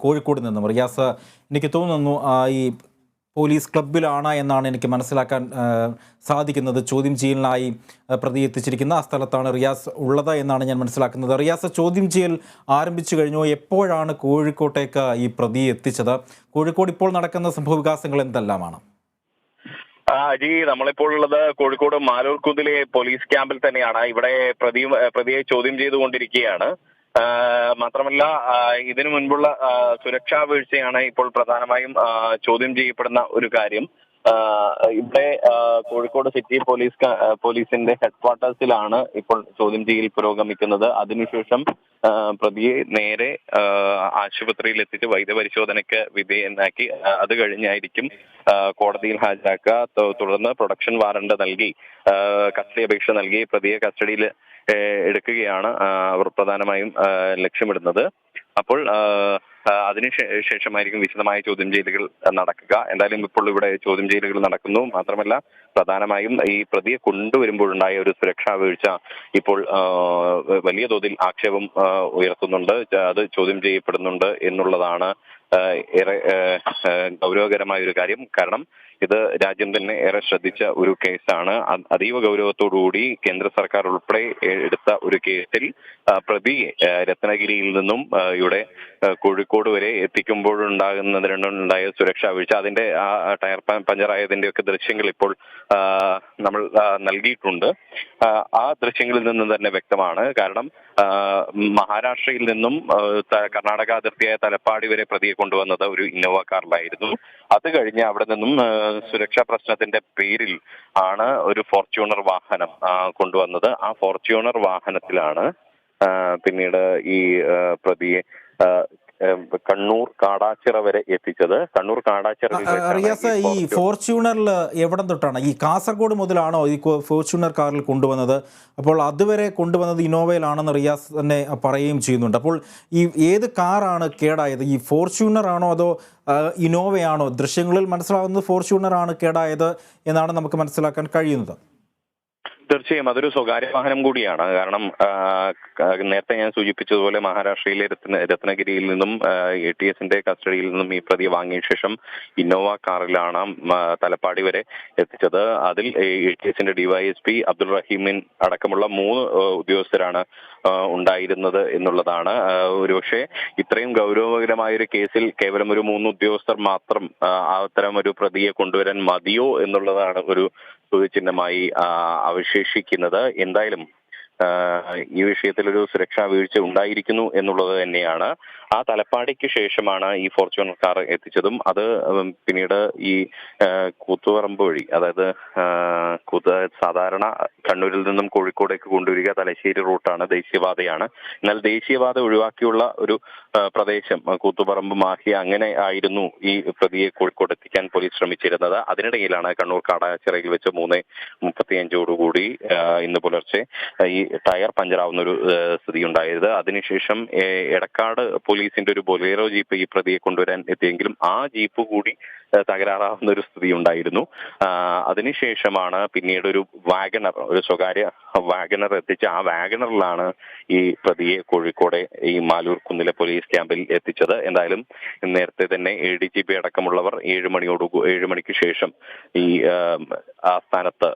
കോഴിക്കോട് നിന്നും. റിയാസ്, എനിക്ക് തോന്നുന്നു ഈ പോലീസ് ക്ലബ്ബിലാണ് എന്നാണ് എനിക്ക് മനസ്സിലാക്കാൻ സാധിക്കുന്നത്. ചോദ്യം ചെയ്യലിനായി പ്രതി എത്തിച്ചിരിക്കുന്ന ആ സ്ഥലത്താണ് റിയാസ് ഉള്ളത് എന്നാണ് ഞാൻ മനസ്സിലാക്കുന്നത്. റിയാസ്, ചോദ്യം ചെയ്യൽ ആരംഭിച്ചു കഴിഞ്ഞു. എപ്പോഴാണ് കോഴിക്കോട്ടേക്ക് ഈ പ്രതിയെ എത്തിച്ചത്? കോഴിക്കോട് ഇപ്പോൾ നടക്കുന്ന സംഭവവികാസങ്ങൾ എന്തെല്ലാമാണ്? അജി, നമ്മളിപ്പോൾ ഉള്ളത് കോഴിക്കോട് മാലൂർക്കുന്നിലെ പോലീസ് ക്യാമ്പിൽ തന്നെയാണ്. ഇവിടെ പ്രതിയെ ചോദ്യം ചെയ്തുകൊണ്ടിരിക്കുകയാണ്. മാത്രമല്ല, ഇതിനു മുൻപുള്ള സുരക്ഷാ വീഴ്ചയാണ് ഇപ്പോൾ പ്രധാനമായും ചോദ്യം ചെയ്യപ്പെടുന്ന ഒരു കാര്യം. ഇവിടെ കോഴിക്കോട് സിറ്റി പോലീസിന്റെ ഹെഡ് ക്വാർട്ടേഴ്സിലാണ് ഇപ്പോൾ ചോദ്യം ചെയ്യൽ പുരോഗമിക്കുന്നത്. അതിനുശേഷം പ്രതിയെ നേരെ ആശുപത്രിയിൽ എത്തിച്ച് വൈദ്യപരിശോധനയ്ക്ക് വിധേയനാക്കി അത് കഴിഞ്ഞായിരിക്കും കോടതിയിൽ ഹാജരാക്കുക. തുടർന്ന് പ്രൊഡക്ഷൻ വാറണ്ട് നൽകി കസ്റ്റഡി അപേക്ഷ നൽകി പ്രതിയെ കസ്റ്റഡിയിൽ എടുക്കുകയാണ് അവർ പ്രധാനമായും ലക്ഷ്യമിടുന്നത്. അപ്പോൾ അതിനുശേഷമായിരിക്കും വിശദമായ ചോദ്യം ചെയ്യലുകൾ നടക്കുക. എന്തായാലും ഇപ്പോൾ ഇവിടെ ചോദ്യം ചെയ്യലുകൾ നടക്കുന്നു. മാത്രമല്ല, പ്രധാനമായും ഈ പ്രതിയെ കൊണ്ടുവരുമ്പോഴുണ്ടായ ഒരു സുരക്ഷാ വീഴ്ച ഇപ്പോൾ വലിയ തോതിൽ ആക്ഷേപം ഉയർത്തുന്നുണ്ട്. അത് ചോദ്യം ചെയ്യപ്പെടുന്നുണ്ട് എന്നുള്ളതാണ് ഏറെ ഗൗരവകരമായ ഒരു കാര്യം. കാരണം ഇത് രാജ്യം തന്നെ ഏറെ ശ്രദ്ധിച്ച ഒരു കേസാണ്. അതീവ ഗൗരവത്തോടുകൂടി കേന്ദ്ര സർക്കാർ ഉൾപ്പെടെ എടുത്ത ഒരു കേസിൽ പ്രതിയെ രത്നഗിരിയിൽ നിന്നും ഇവിടെ കോഴിക്കോട് വരെ എത്തിക്കുമ്പോഴുണ്ടായ സുരക്ഷാ വീഴ്ച, അതിന്റെ ടയർ പഞ്ചറായതിന്റെ ഒക്കെ ദൃശ്യങ്ങൾ ഇപ്പോൾ നമ്മൾ നൽകിയിട്ടുണ്ട്. ആ ദൃശ്യങ്ങളിൽ നിന്നും തന്നെ വ്യക്തമാണ്. കാരണം മഹാരാഷ്ട്രയിൽ നിന്നും കർണാടക അതിർത്തിയായ തലപ്പാടി വരെ പ്രതിയെ കൊണ്ടുവന്നത് ഒരു ഇന്നോവ കാറിലായിരുന്നു. അത് കഴിഞ്ഞ് അവിടെ നിന്നും സുരക്ഷാ പ്രശ്നത്തിന്റെ പേരിൽ ആണ് ഒരു ഫോർച്യൂണർ വാഹനം കൊണ്ടുവന്നത്. ആ ഫോർച്യൂണർ വാഹനത്തിലാണ് പിന്നീട് ഈ പ്രതിയെ കണ്ണൂർ കാടാച്ചിറ വരെ എത്തിച്ചത്. കണ്ണൂർ കാടാച്ചിറ. റിയാസ്, ഈ ഫോർച്യൂണറിൽ എവിടം തൊട്ടാണ്? ഈ കാസർഗോഡ് മുതലാണോ ഈ ഫോർച്യൂണർ കാറിൽ കൊണ്ടുവന്നത്? അപ്പോൾ അതുവരെ കൊണ്ടുവന്നത് ഇന്നോവയിലാണെന്ന് റിയാസ് തന്നെ പറയുകയും ചെയ്യുന്നുണ്ട്. അപ്പോൾ ഈ ഏത് കാറാണ് കേടായത്? ഈ ഫോർച്യൂണർ ആണോ അതോ ഇന്നോവയാണോ? ദൃശ്യങ്ങളിൽ മനസ്സിലാവുന്നത് ഫോർച്യൂണർ ആണ് കേടായത് എന്നാണ് നമുക്ക് മനസ്സിലാക്കാൻ കഴിയുന്നത്. തീർച്ചയായും അതൊരു സ്വകാര്യ വാഹനം കൂടിയാണ്. കാരണം നേരത്തെ ഞാൻ സൂചിപ്പിച്ചതുപോലെ മഹാരാഷ്ട്രയിലെ രത്നഗിരിയിൽ നിന്നും ATSന്റെ കസ്റ്റഡിയിൽ നിന്നും ഈ പ്രതിയെ വാങ്ങിയ ശേഷം ഇന്നോവ കാറിലാണ് തലപ്പാടി വരെ എത്തിച്ചത്. അതിൽ ATSന്റെ DYSP അബ്ദുൾ റഹീമിൻ അടക്കമുള്ള 3 ഉദ്യോഗസ്ഥരാണ് ഉണ്ടായിരുന്നത് എന്നുള്ളതാണ്. ഒരുപക്ഷെ ഇത്രയും ഗൗരവകരമായ ഒരു കേസിൽ കേവലം ഒരു 3 ഉദ്യോഗസ്ഥർ മാത്രം അത്തരം ഒരു പ്രതിയെ കൊണ്ടുവരാൻ മതിയോ എന്നുള്ളതാണ് ഒരു ചോദ്യചിഹ്നമായി അവശേഷിക്കുന്നത്. എന്തായാലും ഈ വിഷയത്തിൽ ഒരു സുരക്ഷാ വീഴ്ച ഉണ്ടായിരിക്കുന്നു എന്നുള്ളത് തന്നെയാണ്. ആ തലപ്പാടിക്ക് ശേഷമാണ് ഈ ഫോർച്യൂണർ കാർ എത്തിച്ചതും. അത് പിന്നീട് ഈ കൂത്തുപറമ്പ് വഴി, അതായത് സാധാരണ കണ്ണൂരിൽ നിന്നും കോഴിക്കോടേക്ക് കൊണ്ടുവരിക തലശ്ശേരി റൂട്ടാണ്, ദേശീയപാതയാണ്. എന്നാൽ ദേശീയപാത ഒഴിവാക്കിയുള്ള ഒരു പ്രദേശം കൂത്തുപറമ്പ്, മാഹി അങ്ങനെ ആയിരുന്നു ഈ പ്രതിയെ കോഴിക്കോട് എത്തിക്കാൻ പോലീസ് ശ്രമിച്ചിരുന്നത്. അതിനിടയിലാണ് കണ്ണൂർ കാടാച്ചിറയിൽ വെച്ച് 3:35 ഇന്ന് പുലർച്ചെ ഈ ടയർ പഞ്ചറാവുന്ന ഒരു സ്ഥിതി ഉണ്ടായത്. അതിനുശേഷം എടക്കാട് പോലീസിന്റെ ഒരു ബൊലേറോ ജീപ്പ് ഈ പ്രതിയെ കൊണ്ടുവരാൻ എത്തിയെങ്കിലും ആ ജീപ്പ് കൂടി തകരാറാവുന്ന ഒരു സ്ഥിതി ഉണ്ടായിരുന്നു. അതിനുശേഷമാണ് പിന്നീട് ഒരു സ്വകാര്യ വാഗണർ എത്തിച്ച് ആ വാഗണറിലാണ് ഈ പ്രതിയെ കോഴിക്കോട് ഈ മാലൂർക്കുന്നിലെ പോലീസ് ക്യാമ്പിൽ എത്തിച്ചത്. എന്തായാലും നേരത്തെ തന്നെ ADGP അടക്കമുള്ളവർ 7 മണിക്ക് ശേഷം ഈ ആസ്ഥാനത്ത്